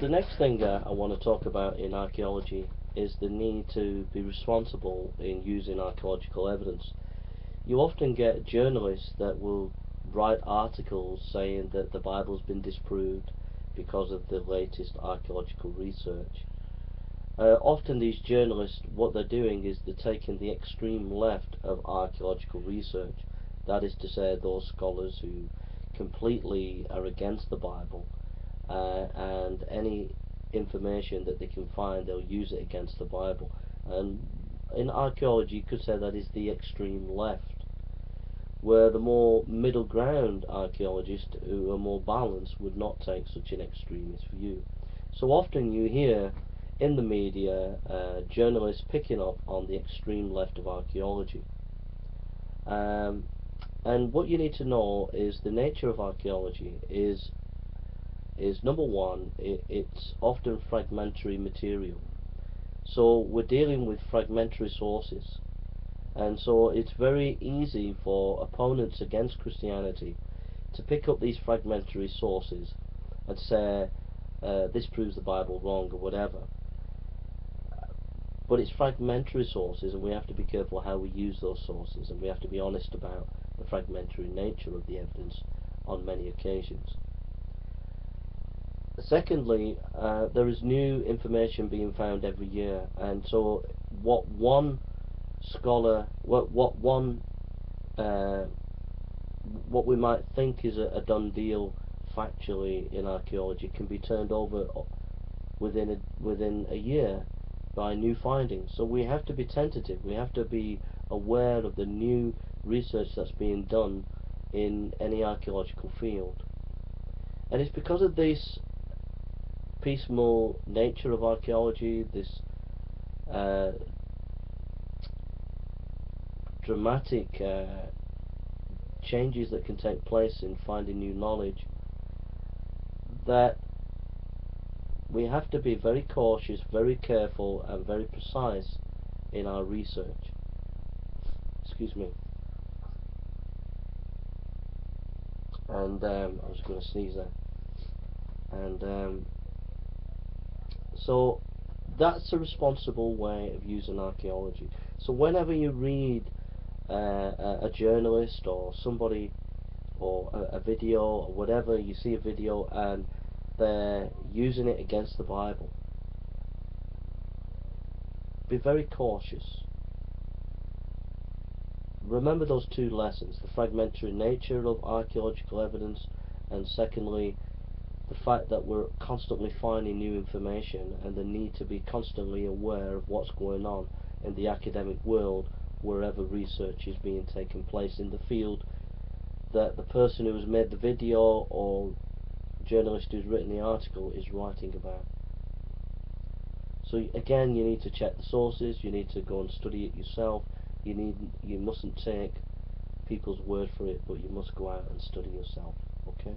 The next thing I want to talk about in archaeology is the need to be responsible in using archaeological evidence. You often get journalists that will write articles saying that the Bible's been disproved because of the latest archaeological research. Often these journalists, what they're doing is they're taking the extreme left of archaeological research. That is to say, those scholars who completely are against the Bible, and any information that they can find, they'll use it against the Bible. And in archaeology, you could say that is the extreme left, where the more middle ground archaeologists who are more balanced would not take such an extremist view. So often you hear in the media journalists picking up on the extreme left of archaeology. And what you need to know is the nature of archaeology is number one, it's often fragmentary material. So we're dealing with fragmentary sources, and so it's very easy for opponents against Christianity to pick up these fragmentary sources and say this proves the Bible wrong or whatever. But it's fragmentary sources, and we have to be careful how we use those sources, and we have to be honest about the fragmentary nature of the evidence on many occasions. Secondly, there is new information being found every year, and so what one scholar, what we might think is a done deal factually in archaeology can be turned over within a year by new findings. So we have to be tentative. We have to be aware of the new research that's being done in any archaeological field, and it's because of this piecemeal nature of archaeology, this dramatic changes that can take place in finding new knowledge, that we have to be very cautious, very careful, and very precise in our research. Excuse me. And I was going to sneeze there. And so that's a responsible way of using archaeology. So whenever you read a journalist or somebody or a video or whatever, you see a video and they're using it against the Bible, be very cautious. Remember those two lessons: the fragmentary nature of archaeological evidence, and secondly, the fact that we're constantly finding new information and the need to be constantly aware of what's going on in the academic world wherever research is being taken place in the field that the person who has made the video or journalist who's written the article is writing about. So again, you need to check the sources, you need to go and study it yourself. You mustn't take people's word for it, but you must go out and study yourself. Okay?